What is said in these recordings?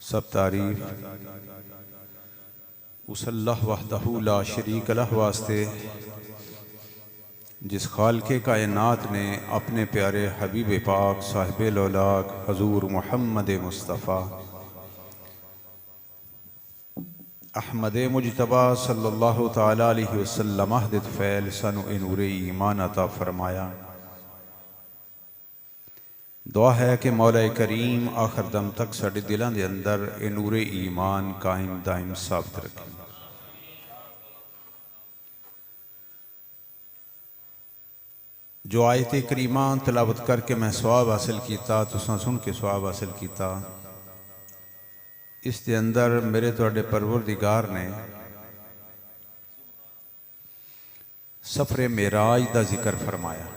सब तारीफ उस अल्लाह वहदहू ला शरीक लह वास्ते जिस खालिक़े कायनात ने अपने प्यारे हबीब पाक साहिब लौलाक हजूर मोहम्मद मुस्तफ़ा अहमद मुजतबा सल्लल्लाहु ताला अलैहि वसल्लम अहद फ़ैल सनु नूर ईमान अता फरमाया। दुआ है कि मौला करीम आखिर दम तक साढ़े दिलों के अंदर ये नूर ईमान कायम दायम साबित रखे। जो आयत करीमा तलावत करके मैं सवाब हासिल किया, तुसां सुन के सवाब हासिल किया, इसके अंदर मेरे तुहाडे परवरदिगार ने सफरे मेराज का जिक्र फरमाया।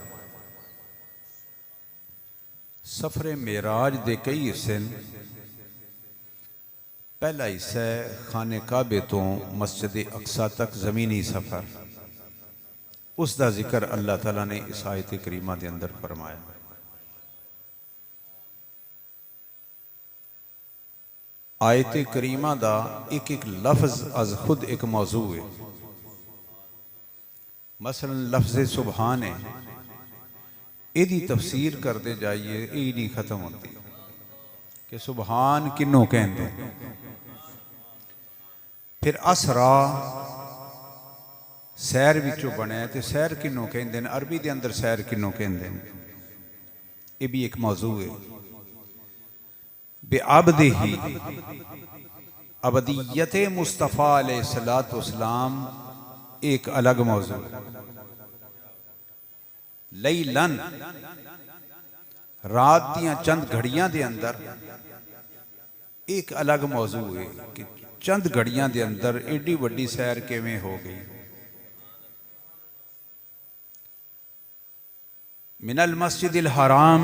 सफरे मेराज के कई हिस्से हैं। पहला हिस्सा है खाने काबे तो मस्जिद अक्सा तक ज़मीनी सफ़र, उसका जिक्र अल्लाह ताला ने इस आयत करीमा के अंदर फरमाया। आयत करीमा का एक एक लफ्ज़ अज खुद एक मौजू है। मसलन लफ्ज़ सुबहान है, यदी तफसीर करते जाइए ये नहीं खत्म होती कि सुबहान किन्नों कहते। फिर असरा सैर विचों बनया तो सैर किन्नों कहते हैं, अरबी के अंदर सैर किन्नों कहते हैं, ये भी एक मौजू है। बेअबदिही अबदियत मुस्तफ़ा अलैहिस्सलातु वस्सलाम एक अलग मौजू है। लैलन रात दियां चंद घड़ियां दे अंदर एक अलग मौजू है कि चंद घड़ियां दे अंदर एडी वड्डी सैर किवें हो गई। मिनल मस्जिदिल हराम,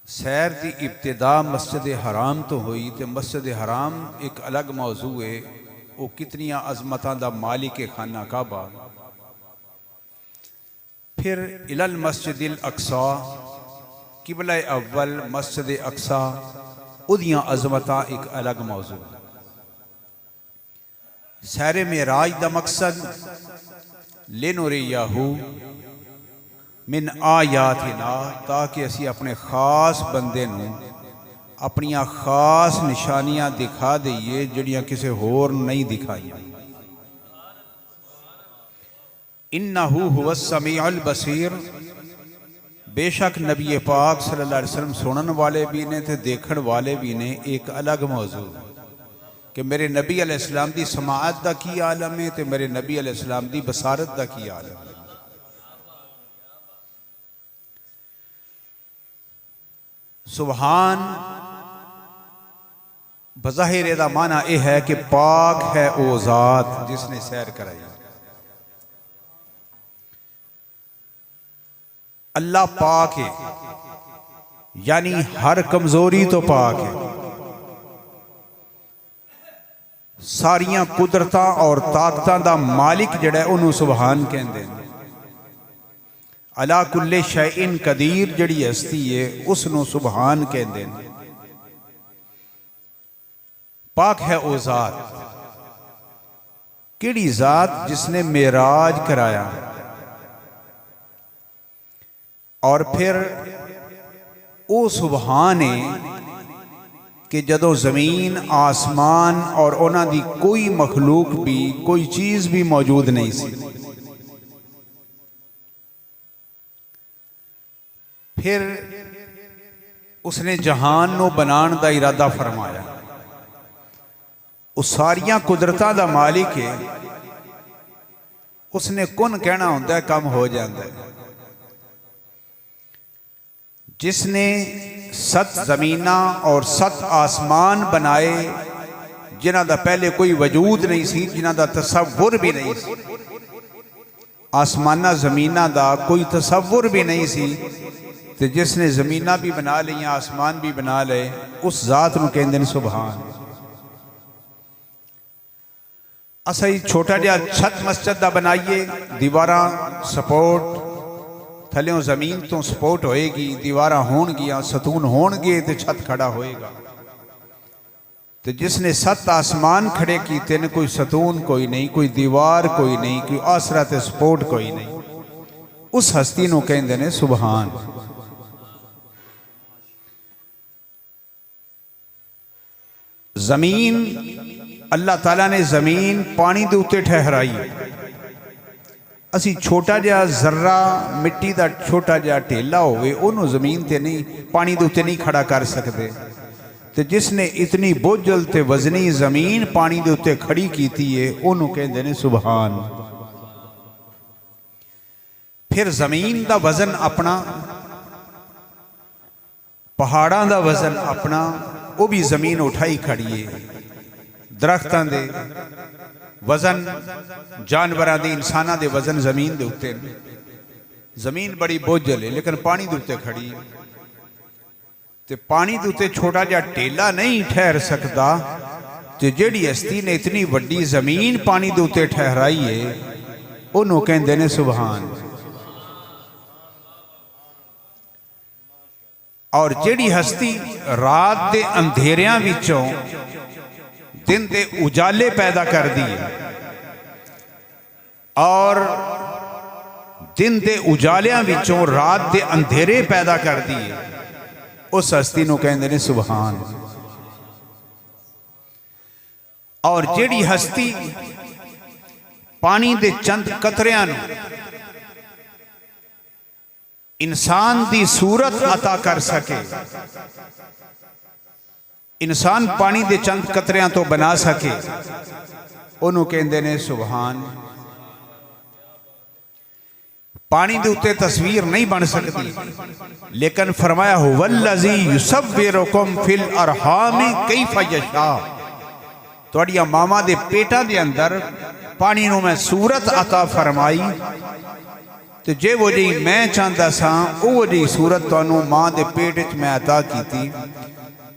सैर की इब्तिदा मस्जिद हराम तो हुई, तो मस्जिद हराम एक अलग मौजू है। वो कितनियां अजमतां दा मालिक है खाना काबा। फिर इलल मस्जिदिल अक्सा, किबला अव्वल मस्जिद अक्सा, उदियां अजमतां एक अलग मौजू। सैर मेराज दा मकसद लिनुरियाहू मिन आयातिना, ताकि असी अपने खास बंदे नूं अपनियां खास निशानियां दिखा दईए जिहड़ियां किसी होर नहीं दिखाईयां। इन्नहू हुवस समीउल बसीर, बेशक नबी पाक सल्लल्लाहु अलैहि वसल्लम सुनन वाले भी ने ते देखण वाले भी ने। एक अलग मौजू कि मेरे नबी अलैहिस्सलाम दी समाअत दा की आलम है ते मेरे नबी अलैहिस्सलाम दी बसारत दा की आलम है। सुबहान बज़ाहिर दा माना यह है कि पाक है ओ ज़ात जिसने सैर कराई। अल्लाह पाक है, यानी हर कमजोरी तो पाक है। सारियां कुदरतां और ताकतां दा मालिक जिहड़ा है उन्होंने सुबहान कहंदे ने। अला कुल्ले शैइन कदीर जिहड़ी हस्ती है उसनों सुबहान कहंदे ने। पाक है ओ ज़ात, किहड़ी ज़ात जिसने मेराज कराया। और फिर ओ सुबहान है कि जदों जमीन आसमान और उन्हां दी कोई मखलूक भी कोई चीज़ भी मौजूद नहीं सी, फिर उसने जहान नूं बनाने दा इरादा फरमाया। उस सारियां कुदरतां दा मालिक है, उसने कुन कहना हुंदा है काम हो जाता है। जिसने 7 ज़मीनां और 7 आसमान बनाए जिन्हां दा पहले कोई वजूद नहीं सी, जिन्हां दा तसव्वुर भी नहीं सी। आसमाना ज़मीनां दा कोई तसव्वुर भी नहीं सी, तो जिसने ज़मीनां भी बना लिया आसमान भी बना ले, उस ज़ात नूं कहंदे ने सुबहान। असा ही छोटा जिहा छत मस्जिद दा बनाइए, दीवारां सपोर्ट थल्यों जमीन तो सपोर्ट होएगी, दीवारां होणगियां सतून होणगे तो छत खड़ा होएगा। तो जिसने 7 आसमान खड़े कीते ने, कोई सतून कोई नहीं, कोई दीवार कोई नहीं, कोई आसरा ते सपोर्ट कोई नहीं, उस हस्ती नूं कहंदे ने सुबहान। जमीन अल्लाह ताला ने जमीन पानी दे उत्ते ठहराई। असी छोटा जिहा जर्रा मिट्टी का छोटा जिहा ढेला होवे उन्होंने जमीन ते नहीं पानी दे उत्ते नहीं खड़ा कर सकते। तो जिसने इतनी बोझल ते वजनी जमीन पानी दे उत्ते खड़ी कीती है उन्होंने कहंदे ने सुबहान। फिर जमीन का वजन अपना, पहाड़ों का वजन अपना, वो भी जमीन उठाई खड़ी है। दरख्तां दे वजन, जानवरां दे, इंसानां दे वजन जमीन दे उत्ते। जमीन बड़ी बोझल है लेकिन पानी दे उत्ते खड़ी है। ते पानी दे उत्ते छोटा जिहा टेला नहीं ठहर सकता, ते जिहड़ी हस्ती ने इतनी वड्डी जमीन पानी दे उत्ते ठहराई है उन्होंने कहंदे ने सुबहान। और जिहड़ी हस्ती रात दे अंधेरियां विचों दिन दे उजाले पैदा कर दी है और दिन दे उजालियां विचों रात दे अंधेरे पैदा कर दी है, उस हस्ती नूं कहंदे ने सुबहान। और जिहड़ी हस्ती पानी दे चंद कतरियां नूं इंसान दी सूरत अता कर सके, इंसान पानी दे चंद कतरियां तो बना सके, ਉਹਨੂੰ ਕਹਿੰਦੇ ਨੇ ਸੁਭਾਨ। पानी के उत्ते तस्वीर नहीं बन सकती, लेकिन फरमाया हुवल्लज़ी युसव्विरुकुम फिल अरहामी कैफ़ यशा। तुहाडियां मावां दे पेटां दे अंदर पानी नूं मैं सूरत अता फरमाई, तो जे वो जी मैं चाहता सा वो जी सूरत तुहानूं मां दे पेट च मैं अता कीती।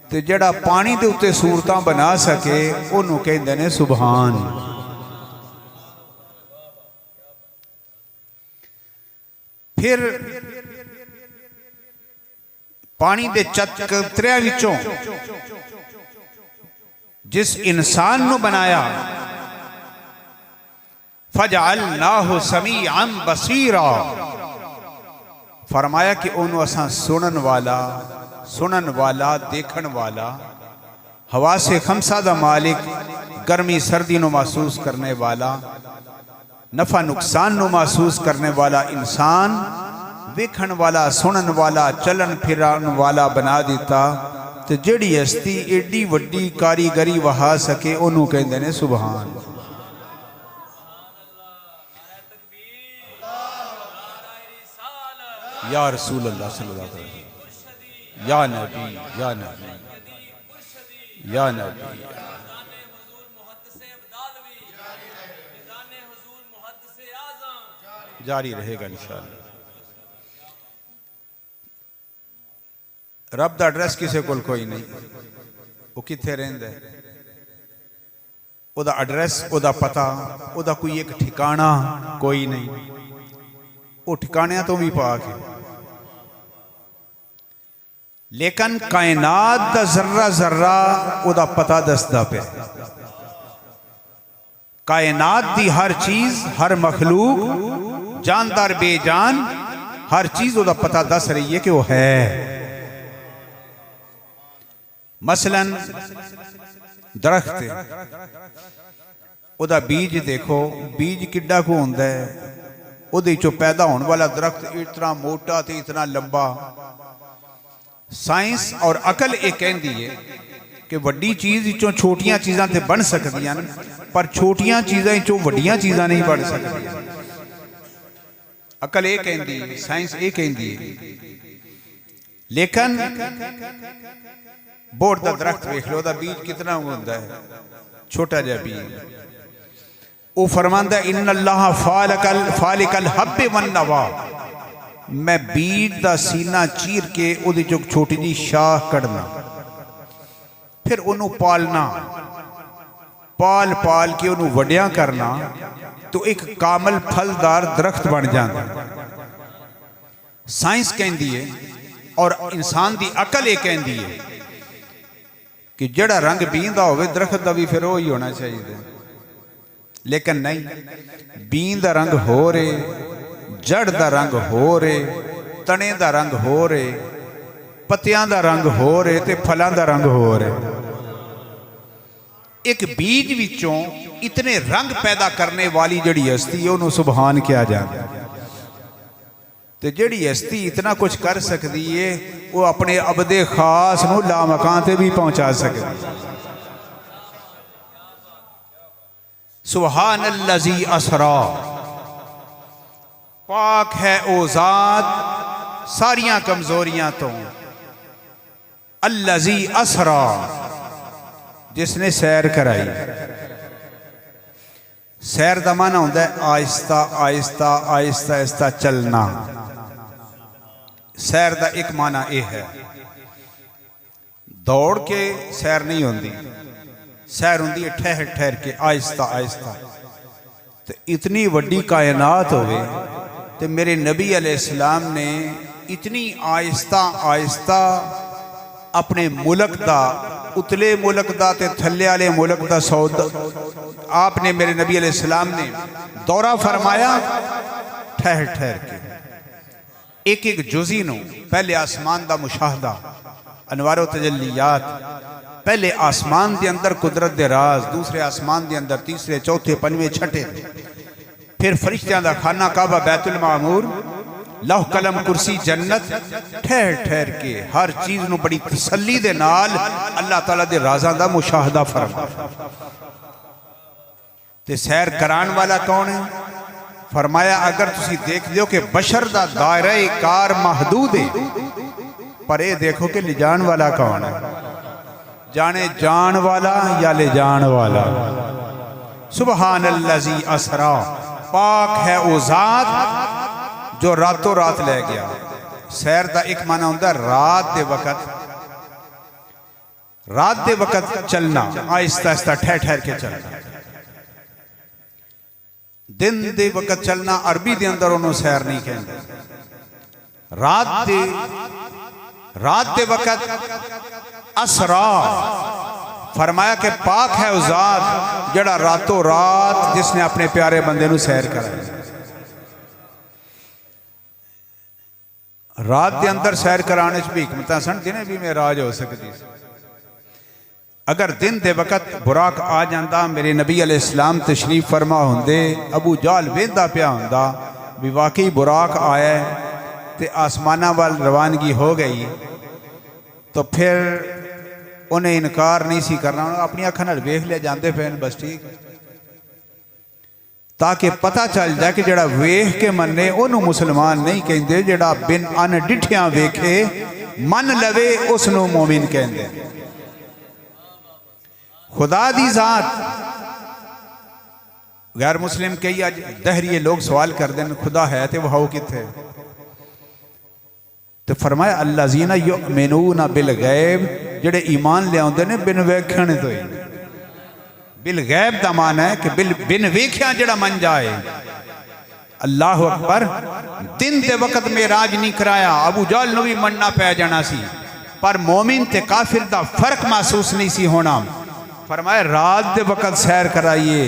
तो जिहड़ा पानी के उत्ते सूरतां बना सके उहनूं कहंदे ने सुभान। फिर पानी के चतरिया विचों जिस इंसान नूं बनाया, फजअलनाहु समीअन बसीरा, फरमाया कि उन्होंने असां सुनन वाला देखण वाला, हवा से खमसा दा मालिक, गर्मी सर्दी नूं महसूस करने वाला, नफा नुकसान नु महसूस करने वाला इंसान, वेखण वाला, सुनन वाला, चलन फिरन वाला बना दिता। तो जिहड़ी हस्ती एडी वड्डी कारीगरी वहा सके उन्होंने कहंदे ने सुभान। या रसूल अल्लाह सल्लल्लाहु अलैहि वसल्लम, या नबी, या नबी, या नबी। जारी रहेगा इंशाअल्लाह। रब दा एड्रैस किसी कोल कोई नहीं, वो कित्थे रहिंदा है, ओदा एड्रैस, ओदा पता, ओदा कोई एक ठिकाना कोई नहीं। वो ठिकाणियां तो भी पाक है, लेकिन कायनात दा जर्रा जर्रा ओदा पता दसदा पे। कायनात दी हर चीज, हर मखलूक, जानदार बेजान, हर चीज ओदा पता दस रही है कि वो है। मसलन दरख्त है, ओदा बीज देखो, बीज किड्डा को होंदा है, ओदे चों पैदा होने वाला दरख्त इतना मोटा ते इतना लंबा। साइंस और अकल ये कहती है कि वड्डी चीज चों छोटियां चीज़ां ते बन सकदियां, पर छोटियां चीज़ां चों वड्डियां चीज़ां नहीं बन सकदियां। अकल ये कहती है, साइंस ये कहती है। लेकिन बोर्ड का दरख्त वेख लो, बीज कितना होता है, छोटा जिहा बीज। वो फरमांदा इन्नल्लाह फालिकल हब्बे वन नवा, मैं बीज का सीना चीर के उहदे चों छोटी जी शाह कढ़ना, फिर उन्होंने पालना, पाल पाल के उन्होंने वड्डिया करना, तो एक कामल फलदार दरख्त बन जाता। साइंस कहती है और इंसान की अकल ये कहती है कि जड़ा रंग बीन का होवे दरख्त का भी फिर वही होना चाहिए। लेकिन नहीं, बीन का रंग हो रहे, जड़ का रंग हो रहे, तने का रंग हो रहे, पत्तियां का रंग हो रहे, ते फलों का रंग हो रहे। एक बीज विचों इतने रंग पैदा करने वाली जड़ी हस्ती है उन्होंने सुभान किया जाता है। तो जड़ी हस्ती इतना कुछ कर सकती है, वो अपने अबदे खास नूं लामकां ते भी पहुंचा सकती है। सुभानल्लज़ी असरा, पाक है ओ ज़ात सारियां कमजोरियां तो। अल्लज़ी असरा, जिसने सैर कराई। सैर का माना होता है आहिस्ता आहिस्ता आहिस्ता आहिस्ता चलना। सैर का एक माना यह है, दौड़ के सैर नहीं होती, सैर होती है ठहर ठहर के, आहिस्ता आहिस्ता। तो इतनी वड्डी कायनात होवे तो मेरे नबी अलैहिस्सलाम ने इतनी आहिस्ता आहिस्ता अपने मुल्क का, उतले मुल्क का ते थल्ले वाले मुल्क का सौदा, आपने मेरे नबी अलैहिस्सलाम ने दौरा फरमाया ठहर ठहर के। एक एक जुज़ी नूं, पहले आसमान का मुशाहदा, अनवारो तजल्लियात, पहले आसमान के अंदर कुदरत के राज, दूसरे आसमान के अंदर, तीसरे चौथे पंजवें छठे, फिर फरिश्तियां का खाना काबा बैतुल मामूर, लौह कलम कुर्सी जन्नत, ठहर ठहर के हर चीज़ नूं बड़ी तसल्ली दे नाल अल्लाह ताला दे राज़ां दा मुशाहदा फरमा। ते सैर कराने वाला कौन है? फरमाया अगर तुसी देख लियो कि बशर दा दायरा कार महदूद है, पर यह देखो कि ले जान वाला कौन है। जाने जान वाला या ले जान वाला। सुबहान अल्लज़ी असरा, पाक है वो ज़ात जो रातों रात ले गया। सैर का एक माना होता रात के वक़्त, रात के वक़्त चलना, आहिस्ता आहिस्ता ठहर ठहर के चलना। दिन के वक़्त चलना अरबी के अंदर उन्होंने सैर नहीं कहते। रात के वक़्त असरा, फरमाया कि पाक है वो ज़ात जड़ा रातों रात जिसने अपने प्यारे बंदे नू सैर कराई। रात के अंदर सैर कराने भी हिकमत सन, दिने भी मेराज हो सकती। अगर दिन के वक़्त बुराक आ जाता, मेरे नबी अलैहिस्सलाम तशरीफ फरमा होंदे, अबू जाल वेंदा पिया होंदा भी वाकई बुराक आया तो आसमाना वाल रवानगी हो गई, तो फिर उन्हें इनकार नहीं सी करना, अपनी अखां नाल वेख लिया जाते पे बस ठीक, ताकि पता चल जाए कि जड़ा वेख के मन्ने उन्होंने मुसलमान नहीं कहते, जड़ा बिन अन डिठिया वेखे मन लवे उसनों मोमिन कहते। खुदा दी जात गैर मुस्लिम कई अज दहरिए लोग सवाल कर दें खुदा है तो वहाओ किथे, तो फरमाया अल्लज़ीना युमिनूना बिल गैब, जेड़े ईमान लियाउंदे ने बिन वेखण तो ही। बिल गैब का मान है कि बिन वेख्या जड़ा मन जाए। अल्लाह अकबर। दिन के वक़्त मेराज नहीं कराया, अबू जहल नूं भी मनना पै जाना सी, पर मोमिन ते काफिर का फर्क महसूस नहीं सी होना। फरमाया रात के वक़्त सैर कराइए,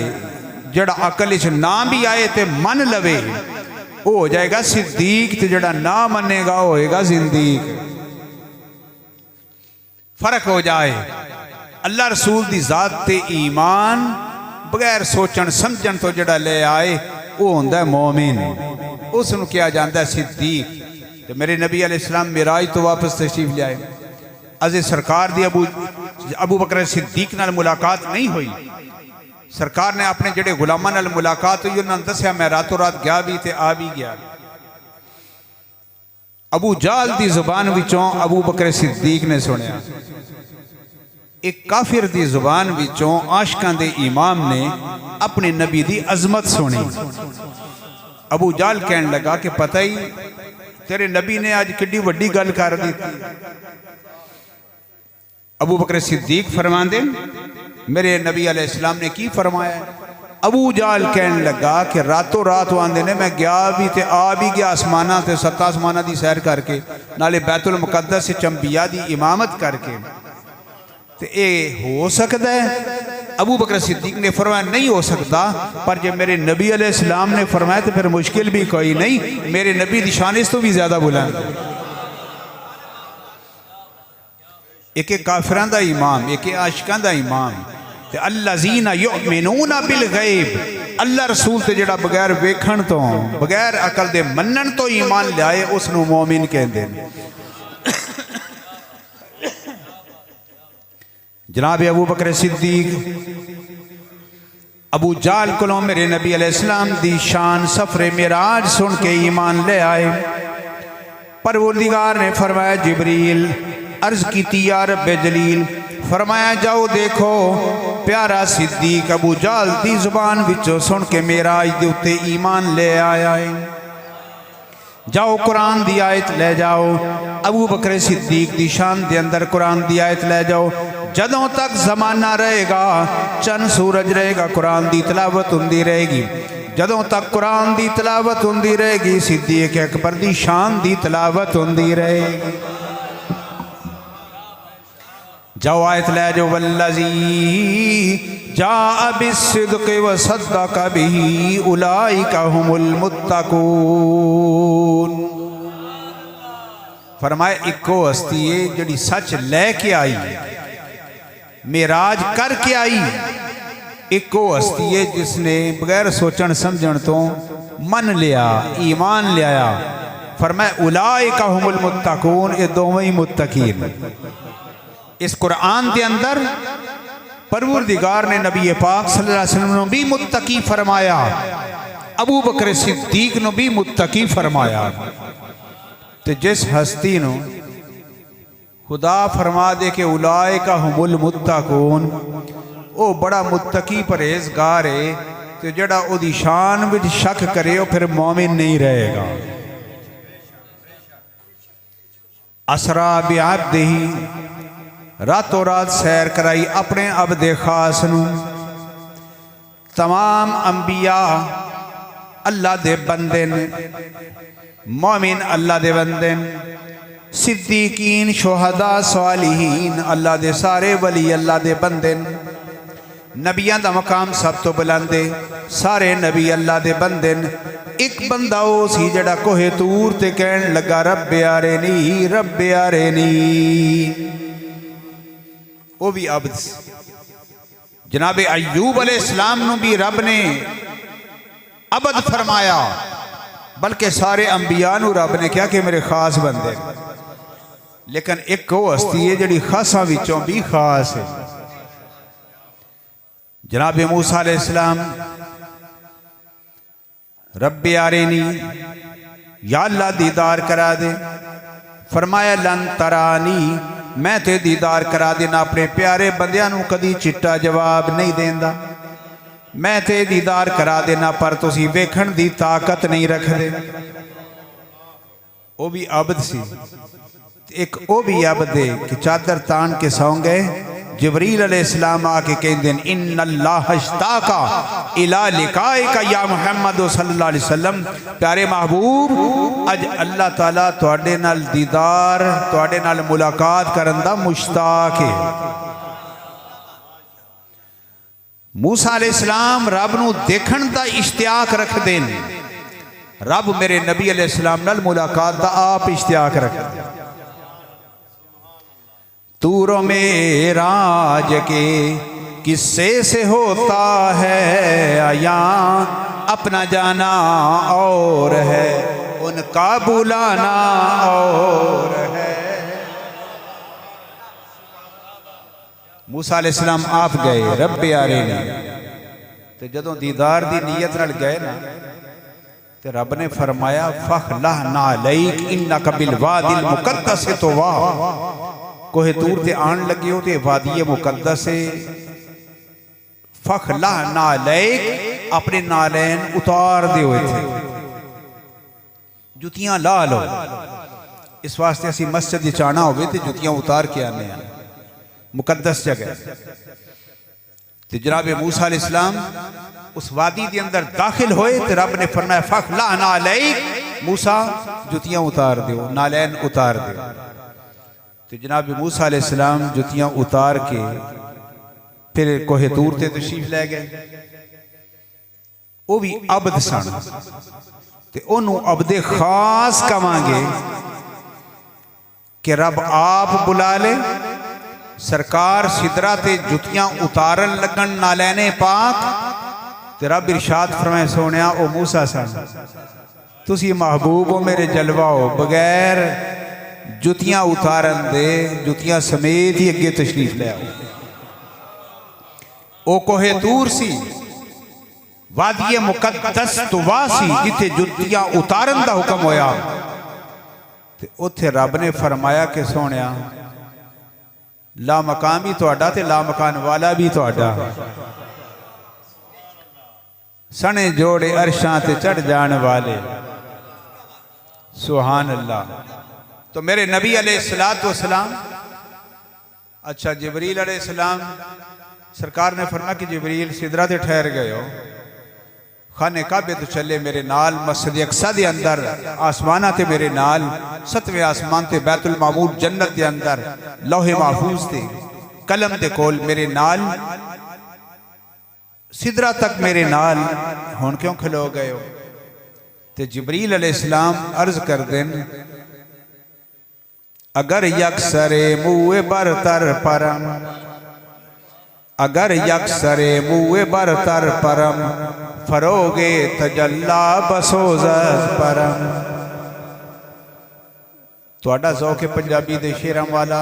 जड़ा अकल च ना भी आए तो मन लवे वो हो जाएगा सिद्दीक, तो जड़ा ना मनेगा होएगा जिंदीक। फर्क हो जाए। अल्लाह रसूल दी जात ते ईमान बगैर सोचन समझन तो जड़ा ले आए वो होंदा मोमिन, उसनूं किया जाता सिद्दीक। तो मेरे नबी अलैहिस्सलाम मिराज तो वापस तशरीफ ले आए, अजे सरकार दी अबू बकर सिद्दीक नाल मुलाकात नहीं हुई। सरकार ने अपने जेडे गुलामां नाल मुलाकात हुई, उन्होंने दसिया मैं रातों रात गया भी ते आ भी गया। अबू जाल दी जुबान विचों अबू बकर सिद्दीक ने सुनिया, एक काफिर दी जुबान विचों आशिकां दे इमाम ने अपने नबी दी अजमत सुनी। अबू जाल कहने लगा कि पता ही तेरे नबी ने आज किड्डी वड्डी गल कर दी। अबू बकर सिद्दीक फरमांदे मेरे नबी अलैहिस्सलाम ने की फरमाया। अबू जाल कहने लगा कि रातों रात आंदे ने मैं गया भी ते आ भी गया, आसमाना ते सत्ता आसमाना की सैर करके, नाले बैतुल मुकद्दस से चंबिया की इमामत करके, तो ये हो सकता है? अबू बकर सिद्दीक ने फरमाया नहीं हो सकता, पर जब मेरे नबी अलैहिस्सलाम ने फरमाया तो फिर मुश्किल भी कोई नहीं, मेरे नबी दी शान इस तो भी ज्यादा बुलंद। एक काफिरां दा इमाम, एक आशिकां दा इमाम, ते अल्लज़ीना युमिनूना बिल गैब, अल्लाह रसूल ते जड़ा बगैर वेखण तो बगैर अकल दे मनन तो ईमान लियाए उसनूं मोमिन कहंदे ने। जनाब अबू बकर सिद्दीक अबू जाल कोलों मेरे नबी अलैहिस्सलाम दी शान सफरे मिराज सुन के ईमान ले आए। परवरदिगार ने फरमाया जिब्रील अर्ज की या रब्बे जलील, फरमाया जाओ देखो प्यारा सिद्दीक अबू जाल दी जुबान विचों सुन के मेराज दे उत्ते ईमान ले आया है। जाओ कुरान दी आयत ले जाओ, अबू बकर सिद्दीक दी शान दे अंदर कुरान दी आयत ले जाओ। जदों तक जमाना रहेगा चंद सूरज रहेगा कुरान दी तलावत हुंदी रहेगी, जदों तक कुरान दी तलावत हुंदी रहेगी सिद्दीक अकबर दी शान दी तलावत हुंदी रहेगी। जाओ आयत ले जाओ वल्लज़ी जाअ बिस्सिद्क़ि व सद्दक़ बिही उलाइका हुमुल मुत्तक़ून। फरमाया इको हस्ती है जिहड़ी सच लैके आई, मेराज करके आई, इको हस्ती है जिसने बगैर सोचन समझण तो मन लिया, ईमान लिया। फरमाया उलाइका हुमुल मुत्तक़ून, ये दोवें ही मुत्तकीन। इस कुरान के अंदर परवरदिगार ने नबी पाक सल्लल्लाहु अलैहि वसल्लम नूं भी मुत्तकी फरमाया, अबू बकर सिद्दीक नूं भी मुत्तकी फरमाया। तो जिस हस्ती नूं खुदा फरमा दे कि उलाइका हुमुल मुत्तकून, वो बड़ा मुत्तकी परहेजगार है, तो जड़ा उदी शान विच शक करे वो फिर मोमिन नहीं रहेगा। असरा बिअब्दिही, रातों रात सैर कराई अपने अब्दे खास नूं। तमाम अंबिया अल्लाह दे बंदे ने, मोमिन अल्लाह दे बंदे ने, सिद्दीकीन शुहदा सालिहीन अल्लाह दे सारे वली अल्लाह दे बंदे ने। नबियां दा मकाम सब तो बुलंद है, सारे नबी अल्लाह दे बंदे ने। एक बंदा वो सी जड़ा कोहे तूर ते कहन लगा रब्बे आरेनी रब्बे आरेनी, वो भी अब्द। जनाबे अय्यूब अलैहिस्सलाम नूं भी रब ने अबद फरमाया, बल्कि सारे अंबिया नूं रब ने कहा कि मेरे खास बंदे। लेकिन एक वो हस्ती है जिहड़ी खासां विचों भी खास है। जनाबे मूसा अलैहिस्सलाम रब्बे आरेनी, या अल्लाह दीदार करा दे। फरमाया लन तरानी, मैं ते दीदार करा देना। अपने प्यारे बंदियां नूं कदी चिट्टा जवाब नहीं देंदा। मैं ते दीदार करा देना, पर तुसी वेखण दी ताकत नहीं रखदे। वो भी अबद सी। एक वो भी अबद है कि चादर तान के सौ गए, जिब्रील अलैहिस्सलाम आके कहते हैं इन्नल्लाह इश्ताका इला लिकाइका या मुहम्मद सल्लल्लाहु अलैहि वसल्लम, प्यारे महबूब अज अल्लाह ताला तुहाडे नाल दीदार, तुहाडे नाल मुलाकात करन दा मुश्ताक है। मूसा अलैहिस्सलाम रब नूं देखण दा इश्तियाक रखदे ने। रब मेरे नबी अलैहिस्सलाम नाल मुलाकात दा आप इश्तियाक रखदे। तूरों में राज के किस्से से होता है आया, अपना जाना और है उनका बुलाना और है। मूसा अलैहिस्सलाम आप गए रब्बे आरेनी, तो जदों दीदार दी नीयत नाल गए ना, तो रब ने फरमाया फखलहना अलैक इन्नका बिल वादिल मुकद्दस तुवा। कोहे तूर ते आन लगे हो तो वादी मुकद्दस है। फखलहना अलैक, अपने नालैन उतार दे हुए थे, जुतियां ला लो। इस वास्ते असी मस्जिद जाना हो तो जुतियां उतार के आने, मुकद्दस जगह। तो जनाबे मूसा अलैहिस्सलाम उस वादी के अंदर दाखिल होए तो रब ने फरमाया फखलहना अलैक, मूसा जुतियां उतार दो, नालैन उतार दो। तो जनाब मूसा अलैहिस्सलाम जुतियां उतार के फिर कोहे तूर ते तशरीफ लै गए। वो भी अबद सन, ते ओनू अबदे खास कवांगे कि रब आप बुला ले। सरकार सिदरा ते जुतियां उतारन लगन नालैने पाक, ते रब इरशाद फरमाए सोनिया ओ मूसा सन, तुसी महबूब हो मेरे जलवा हो, बगैर जुतियां उतारन दे जुतियां समेत ही अगे तशरीफ ले आओ। ओ कोहे तूर सी, वादी मुकद्दस तुवा सी, जिथे जुतियां उतारन दा हुक्म होया। ते उत्थे रब ने फरमाया कि सोनिया ला मकान भी तुहाडा ते ला मकान वाला भी तुहाडा, सने जोड़े अरशां ते चढ़ जाने वाले, सुभान अल्लाह। तो मेरे नबी अलैहिस्सलातु वस्सलाम, अच्छा जिब्रील अलैहिस्सलाम सरकार ने फरमाया कि जिब्रील सिदरा ते ठहर गए हो, खाने काबे तो चले मेरे नाल, मस्जिद अक्सा दे अंदर आसमाना ते मेरे नाल, 7वें आसमान ते बैतुल मामूर जन्नत दे अंदर लौहे महफूज ते कलम दे कोल मेरे नाल, सिदरा तक मेरे नाल, हुण क्यों खलो गए हो? ते जिब्रील अलैहिस्सलाम अर्ज कर देन अगर यकसरे मुए बरतर परम, अगर यकसरे मुए बरतर परम, फरोगे तजल्ला बसोजत परम। तुहाडा ज़ौक़ पंजाबी दे शेरां वाला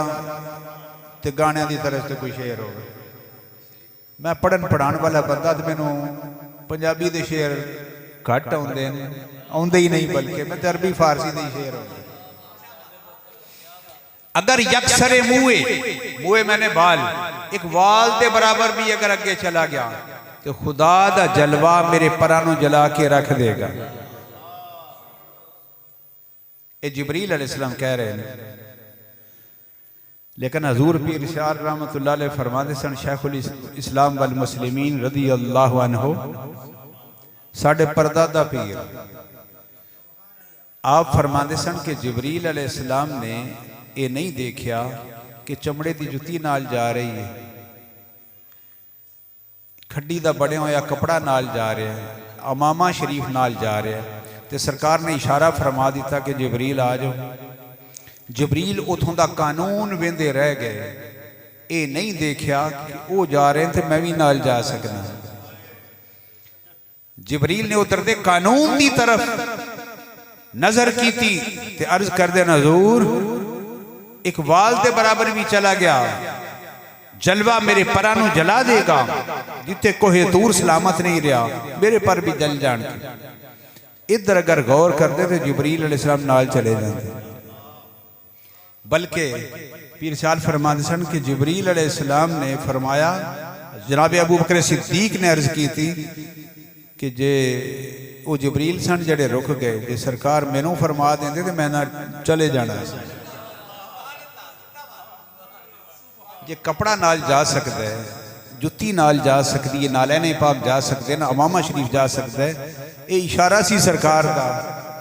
ते गाणियां दी तरफ से कोई शेर होगा? मैं पढ़न पढ़ाने वाला बंदा तो मैनू पंजाबी के शेर घट आते हैं, आते ही नहीं, बल्कि मैं तो अरबी फारसी के शेर आते। अगर यकसरे मुए मैंने बाल, एक वाल के बराबर भी अगर अगे चला गया तो खुदा दा जलवा मेरे परां नूं जला के रख देगा। ये जिबरील अलैहिस्सलाम कह रहे हैं। लेकिन हजूर पीर शाह रहमतुल्लाह अलैह फरमाते सन, शेखुल इस्लाम वल मुस्लिमीन रदी अल्लाह अन्हु, साडे परदादा पीर आप फरमाते सन कि जिबरील अलैहिस्सलाम ने ये नहीं देखा कि चमड़े की जुत्ती नाल जा रही है, खड्डी का बने होया कपड़ा नाल जा रहा है, अमामा शरीफ नाल जा रहा है, तो सरकार ने इशारा फरमा दिता कि जिबरील आ जाओ। जिबरील उतों का कानून वेंदे रह गए, ये नहीं देखा कि वो जा रहे हैं तो मैं भी नाल जा सकना। जिबरील ने उधर दे कानून की तरफ नजर की थी ते अर्ज कर दे, हजूर एक वाल के बराबर भी चला गया, जलवा मेरे परां नूं जला देगा, जिथे कोहे तूर सलामत नहीं रहा मेरे पर भी जल जान। इधर अगर गौर करते तो जिबरील अलैहिस्सलाम नाल चले जाते। बल्कि पीर साल फरमाते सन कि जिबरील अलैहिस्सलाम ने फरमाया, जनाब अबू बकर सिद्दीक ने अर्ज की थी कि जे वो जिबरील सन जड़े रुक गए, जे सरकार मैनू फरमा देंदे तो मैं ना चले जाना। जे कपड़ा नाल जा सकता है, जुत्ती नाल जा सकती है, नालैने पाक जा सकते हैं ना, अमामा शरीफ जा सकता है, ये इशारा सी सरकार का।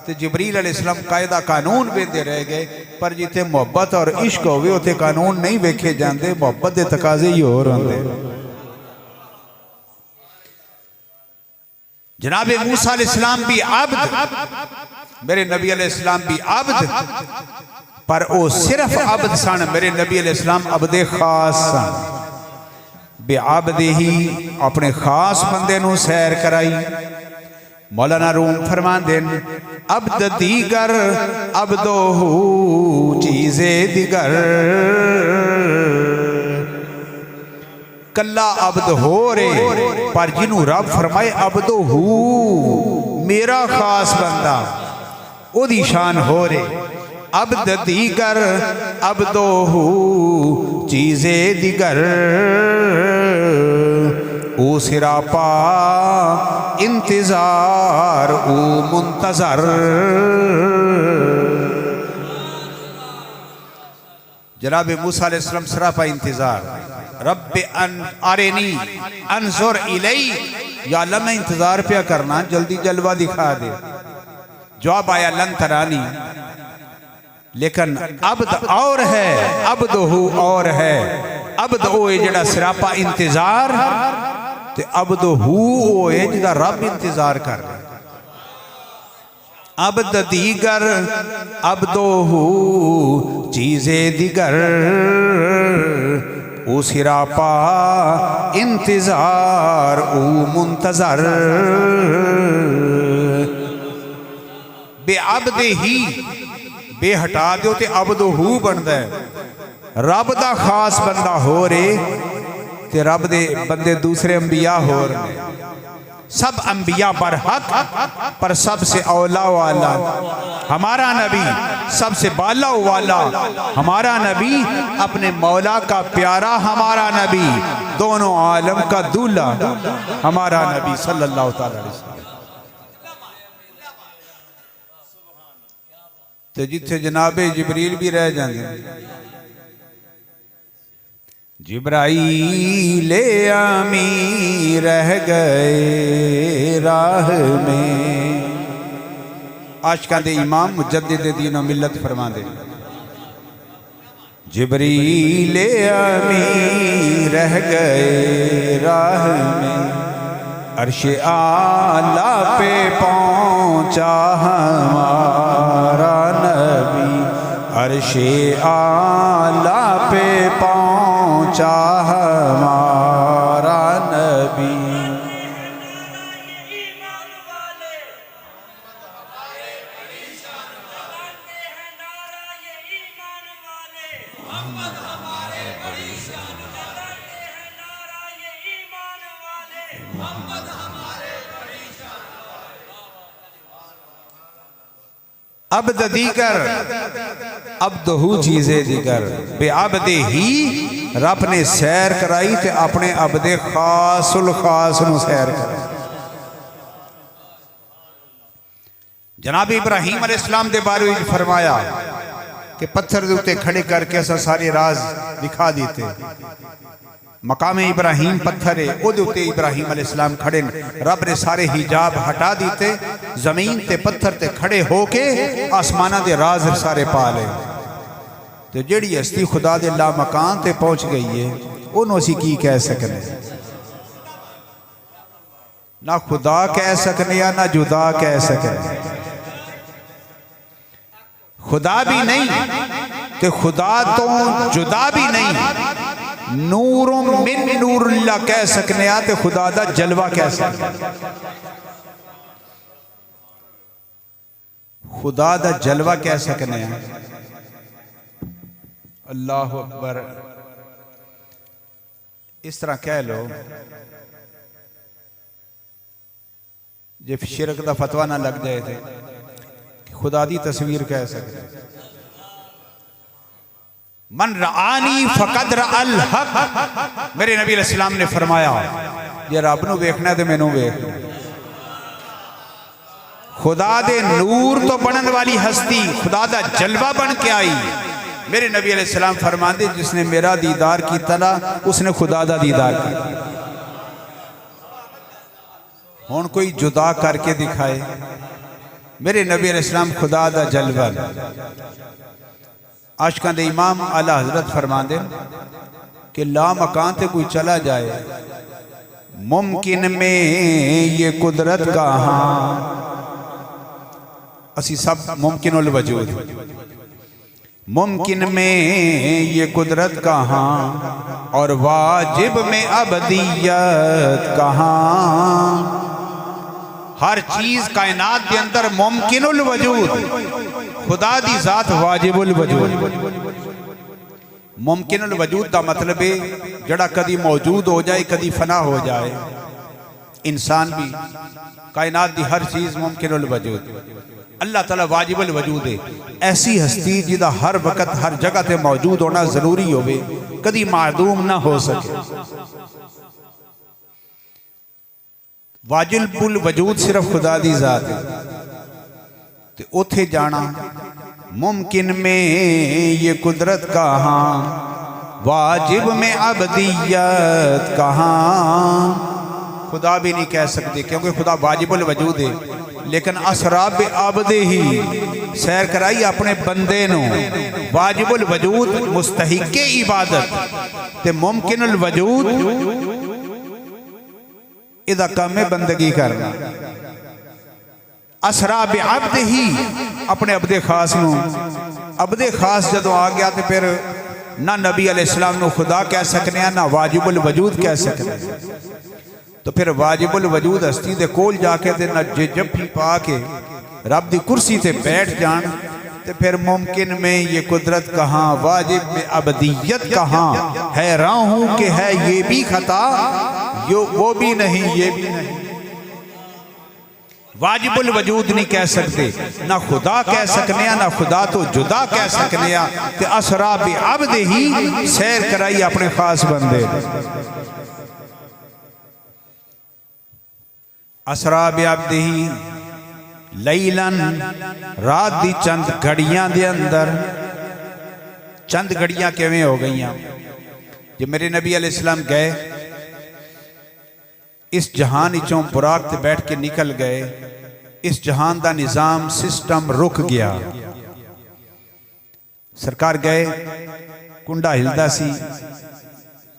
तो जिबरील अलैहिस्सलाम कायदा कानून वेंदे रह गए, पर जिथे मुहब्बत और इश्क होवे उथे कानून नहीं वेखे जाते, मुहब्बत के तकाजे ही होर होंदे। जनाब मूसा अलैहिस्सलाम भी आबद, मेरे नबी अलैहिस्सलाम भी आबद, पर वो सिर्फ आबद सन, मेरे नबी अलैहिस्सलाम अबदे खास सन। बेआबदे ही अपने खास बंदे नूं सैर कराई। मौलाना रूम फरमांदे ने, अब्द दीगर अब्दोहू चीज़े दिगर, कल्ला अब्द हो रे, पर जिन्हों रब फरमाए अब्दोहू मेरा खास बंदा, ओदी शान हो रे। अब्द दीगर अब्दोहू चीज़े दिगर, ओ सिरापा इंतजार ओ मुंतजर। जनाब मूसा अलैहिस्सलाम सरापा इंतजार, रब्बे अरेनी अनजुर इलै, या अल्लाह मैं इंतजार पे करना, जल्दी जलवा दिखा दे। जवाब आया लन तरानी, लेकिन अब्द और है, अब्दहू और है। अब्द ओए जड़ा सिरापा इंतजार, ते अब्दहू ओए जिदा रब इंतजार कर रहा। अब्द दीगर अब्दोहू चीज़े दिगर, ओ सिरापा इंतजार ओ मुंतजर। बेअब्दे ही बे हटा दो तो अब्दोहू बनता है। रब दा खास बंदा हो रे ते रब दे बंदे दूसरे अंबिया हो रहे। सब अंबिया बरहक, पर सबसे औला वाला हमारा नबी, सबसे बाला वाला हमारा नबी, अपने मौला का प्यारा हमारा नबी, दोनों आलम का दूल्हा हमारा नबी सल्लल्लाहु अलैहि वसल्लम। तो जिथे जनाबे जिबरील भी रह जाते, जिब्राईल आमी रह गए राह में। आशिकां दे इमाम मुजद्दिद दीन व मिल्लत फरमांदे, जिब्रील आमी रह गए राह में, अर्शे आला पे पहुंचा हमारा नबी, अर्शे आला पे पहुंचा हमारा नबी। अब्द दीगर अब्दहू चीज़े दीगर बे अब्दे ही रब ने सैर कराई ते अपने अब्दे खासुल खास नूं सैर कराई। जनाब इब्राहीम अलैहिस्सलाम दे बारे में फरमाया कि पत्थर दे उत्ते खड़े करके असां सारे राज दिखा देते। मकाम इब्राहीम पत्थर है, उहदे उत्ते इब्राहीम अलैहिस्सलाम खड़े ने। रब ने सारे हिजाब हटा दिते, जमीन ते पत्थर ते खड़े होके आसमाना दे राज सारे पा ले। तो जिहड़ी हस्ती खुदा दे ला मकान ते पहुंच गई है, उन्होंने असीं की कह सकने? ना खुदा कह सकने या ना जुदा कह सकने। खुदा भी नहीं तो खुदा तो जुदा भी नहीं। नूरों मिन नूरुल्लाह कह सकने आ ते खुदा दा जलवा कह सकने। खुदा दा जलवा कह सकने आ। अल्लाह अकबर। इस तरह कह लो जे शिरक दा फतवा ना लग जाए थे खुदा दी तस्वीर कह सकते। मन रानी फकद रअल हक। मेरे नबी अलैहिस्सलाम ने फरमाया जे रब नूं वेखना ते मैनू वेख। खुदा दे नूर तो बनने वाली हस्ती खुदा दा जलवा बन के आई। मेरे नबी अलैहिस्सलाम फरमाते जिसने मेरा दीदार किया ना उसने खुदा दा दीदार किया। हुण कोई जुदा करके दिखाए। मेरे नबी अलैहिस्सलाम खुदा दा जलवा। आशिकां दे इमाम आला हजरत फरमाते कि ला मकान ते कोई चला जाए, मुमकिन में ये कुदरत कहाँ। असी सब मुमकिन उल वजूद, मुमकिन में ये कुदरत कहाँ और वाजिब में अबदियत कहाँ। हर चीज कायनात के अंदर मुमकिनुल वजूद, खुदा दी जात वाजिबुल वजूद। मुमकिनुल वजूद का मतलब है जड़ा कदी मौजूद हो जाए कदी फना हो जाए। इंसान भी कायनात की हर चीज मुमकिनुल वजूद। अल्लाह ताला वाजिबुल वजूद है। ऐसी हस्ती जिदा हर वक्त हर जगह पे मौजूद होना जरूरी होवे, कदी मादूम ना हो सके। वाजिबुल वजूद सिर्फ खुदा दी जात है। ते उथे जाना मुमकिन में ये कुदरत कहाँ, वाजिब में अबदियत कहाँ। खुदा भी नहीं कह सकते क्योंकि खुदा वाजिबुल वजूद है। लेकिन असराब आबदे ही सैर कराई अपने बंदे नो। वाजिबुल वजूद मुस्तहिके इबादत ते मुमकिनुल वजूद इदा काम है बंदगी करना। असरा बे अब्द ही अपने अब्दे खास नू। अब्दे खास जदों आ गया तो फिर ना नबी अलैहिस्सलाम नू खुदा कह सकने ना वाजिबुल वजूद कह सकने। तो फिर वाजिबुल वजूद हस्ती दे कोल जाके ते ना जफ्फी पा के रब दी कुर्सी ते बैठ जान तो फिर मुमकिन में ये कुदरत कहाँ, वाजिब में अबदियत कहाँ। हैरान हूं कि है ये भी खता, यो वो भी नहीं ये भी नहीं। वाजिबुल वजूद नहीं कह सकते, ना खुदा कह सकने ना खुदा तो जुदा कह सकने। ते असरा बे अब्द ही सैर कराई अपने खास बंदे। असरा बे अब्द ही लैलन रात दी चंद घड़ियां दे अंदर। चंद घड़ियां किवें हो गई जो मेरे नबी अलैहिस्सलाम गए इस जहान विचों बुराक ते बैठ के निकल गए। इस जहान का निजाम सिस्टम रुक गया। सरकार गए, कुंडा हिलदा सी,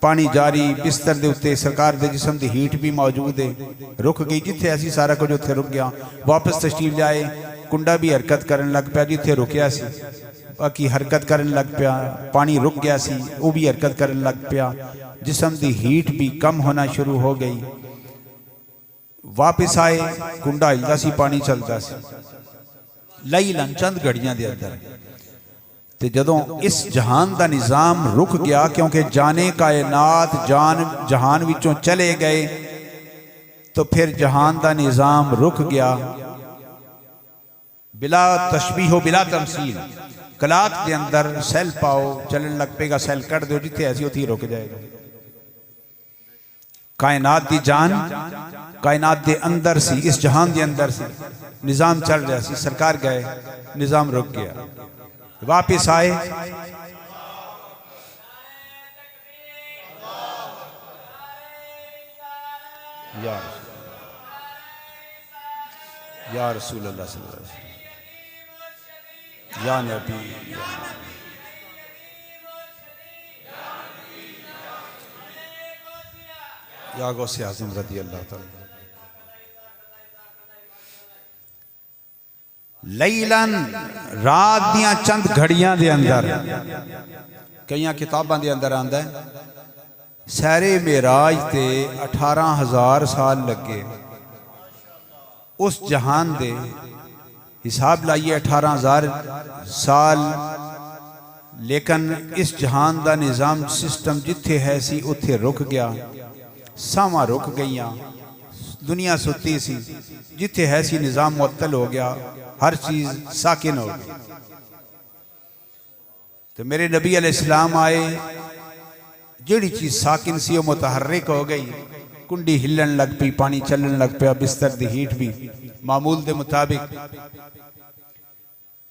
पानी जारी, बिस्तर दे उत्ते सरकार दे जिस्म दी हीट भी मौजूद है। रुक गई जिथे ऐसी सारा कुछ उत्थे रुक गया। वापस तशरीफ लाए, कुंडा भी हरकत करन लग पिया जिथे रुकिया सी, बाकी हरकत करन लग पिया। पानी रुक गया सी, वो भी हरकत करन लग पिया। जिस्म दी हीट भी कम होना शुरू हो गई। वापस आए, कुंडा हिलदा सी, पानी चलता सी। लैलन चंद घड़ियां दे अंदर ते जदों इस जहान का निज़ाम रुक गया, क्योंकि जाने कायनात जान जहान विचों चले गए, तो फिर जहान का निज़ाम रुक गया। बिला तशबीह बिला तमसील कलात के अंदर सैल पाओ चलन लग पेगा सैल कट दो जिथे ऐसी उठी रुक जाएगा। कायनात की जान कायनात के अंदर सी इस जहान के अंदर सी निज़ाम चल रहा सी सरकार गए निज़ाम रुक गया वापिस आए या रसूल अल्लाह सल्लल्लाहु अलैहि वसल्लम या नबी या गौसे आज़म रज़ी अल्लाह तआला लैलन रात दियां चंद घड़ियां दे अंदर कई किताबां दे अंदर आंदा है सैरे मेराज ते 18,000 साल लगे। उस जहान दे हिसाब लाइए 18,000 साल लेकिन इस जहान का निज़ाम सिस्टम जिथे है सी उथे रुक गया सावां रुक गई दुनिया सुती सी जिथे है सी निज़ाम मुअत्तल हो गया हर चीज़ साकिन हो गई। तो मेरे नबी अलैहिस्सलाम आए जिहड़ी चीज़ साकिन सी वो मुतहर्रिक हो गई कुंडी हिलन लग पई पानी चलन लग पिया बिस्तर दी हीट भी मामूल के मुताबिक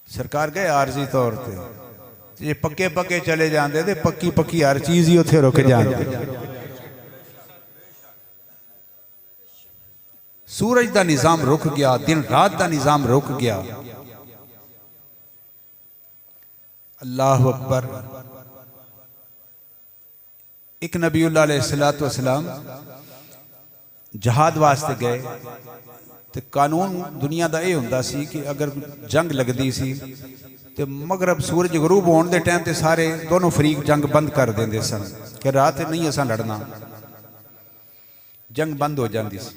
सरकार गए आरजी तौर पर जे पक्के पक्के चले जाते तो पक्की पक्की हर चीज़ ही उत्थे रुक जाती। सूरज का निज़ाम रुक गया दिन रात का निज़ाम रुक गया। अल्लाह अकबर। एक नबीउल्लाह अलैहिस्सलातु वस्सलाम जहाद वास्ते गए तो कानून दुनिया का यह होंदा सी कि अगर जंग लगती सी तो मगरब सूरज गरूब होने के टाइम ते सारे दोनों फरीक जंग बंद कर देंगे सन कि रात नहीं असा लड़ना जंग बंद हो जाती सी।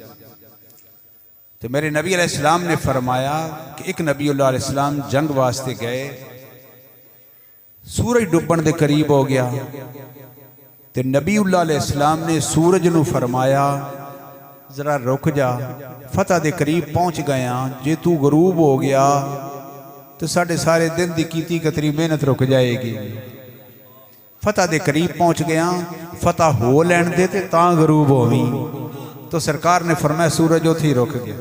तो मेरे नबी अलैहिस्सलाम ने फरमाया कि एक नबीउल्लाह अलैहिस्सलाम जंग वास्ते गए सूरज डुबन के करीब हो गया तो नबीउल्लाह अलैहिस्सलाम ने सूरज नू फरमाया जरा रुक जा फतह के करीब पहुँच गया जे तू गरूब हो गया तो साढ़े सारे दिन की कीती कतरी मेहनत रुक जाएगी। फतह के करीब पहुँच गया फतह हो लैन दे ते तां गरूब होवी तो सरकार ने फरमाया सूरज उथे ही रुक गया।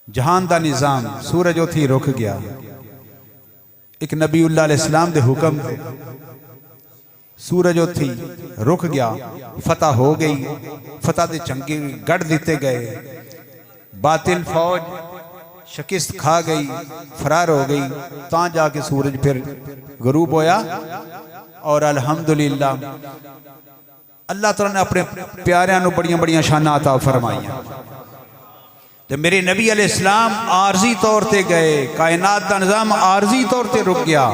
जहान का निज़ाम सूरज उथे ही रुक गया। एक नबीउल्लाह अलैहिस्सलाम दे हुक्म थे सूरज उथे रुक गया फतह हो गई फतह के चंगे गढ़ दिते गए बातिल फौज शिकस्त खा गई फरार हो गई ता जाके सूरज फिर गरूब होया। और अल्हम्दुलिल्लाह अल्लाह ताला ने अपने प्यारिਆਂ ਨੂੰ बड़ियां बड़ियां शाना अता फरमाइयां। तो मेरे नबी अलैहिस्सलाम आरजी तौर पर गए कायनात का निज़ाम आरजी तौर पर रुक गया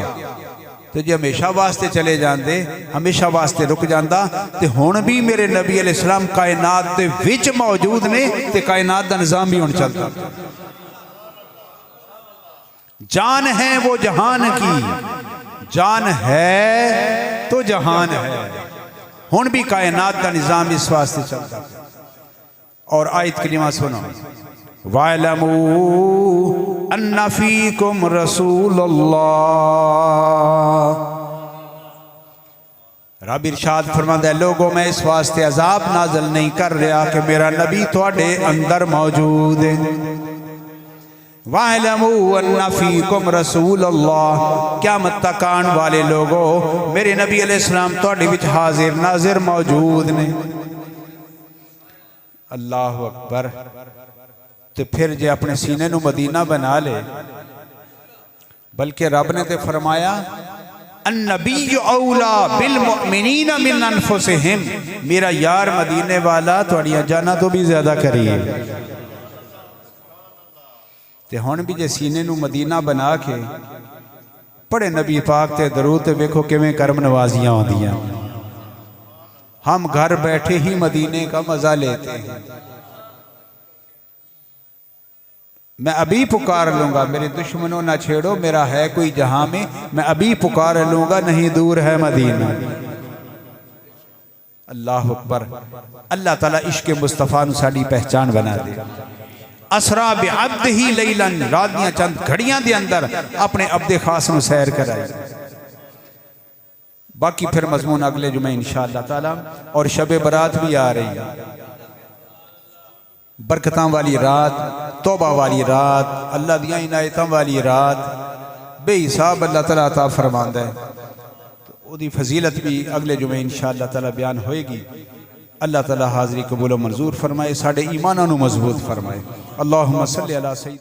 तो जे हमेशा वास्ते चले जाते हमेशा वास्ते रुक जाता तो हुण भी मेरे नबी अलैहिस्सलाम कायनात के विच मौजूद ने तो कायनात का निज़ाम भी हुण चलता। जान है वो जहान की जान है तो जहान है हुण भी कायनात का निज़ाम इस वास्ते चलता। और आयत कलिमा सुनो वालमू अन्ना फीकुम रसूलुल्लाह। रब इरशाद फरमांदा है लोगों मैं इस वास्ते अजाब नाज़िल नहीं कर रहा कि मेरा नबी तुहाडे अंदर मौजूद है। वालमू अन्ना फीकुम रसूलुल्लाह क़यामत तक आने वाले लोगों मेरे नबी अलैहिस्सलाम तुहाडे विच हाजिर नाजिर मौजूद ने। अल्लाह अकबर। तो फिर जे अपने सीने नू मदीना बना ले बल्कि रब ने तो फरमाया अन्नबिय्यु औला बिल मुमिनीना मिन अनफुसिहिम मेरा यार मदीने वाला तुहाड़ियां जाना तो भी ज्यादा करीब। ते हुण भी जे सीने नू मदीना बना के पढ़े नबी पाक ते दरूद ते वेखो किवें करम नवाजियां आउंदियां। हम घर बैठे ही मदीने का मजा लेते हैं। मैं अभी पुकार लूंगा मेरे दुश्मनों ना छेड़ो मेरा है कोई जहां में मैं अभी पुकार लूंगा नहीं दूर है मदीना। अल्लाह अकबर। अल्लाह ताला इश्क मुस्तफ़ा नू साडी पहचान बना दे। असरा बिअब्द ही लैलन, रात दियां चंद घड़ियां दे अंदर अपने अब्दे खास नूं सैर कराई। बाकी फिर मजमून अगले जुमे इंशाअल्लाह ताला। और शबे बरात भी आ रही है, बरकतां वाली रात, तौबा वाली रात, अल्लाह दियां इनायतां वाली रात, बेहिसाब अल्लाह ताला अता फरमांदा है। तो उहदी फजीलत भी अगले जुमे इंशाअल्लाह ताला बयान होएगी। अल्लाह ताला हाज़री कबूल व मंजूर फरमाए, साडे ईमानां नूं मजबूत फरमाए। अल्लाहुम्मा सल्लि अला सय्यिद।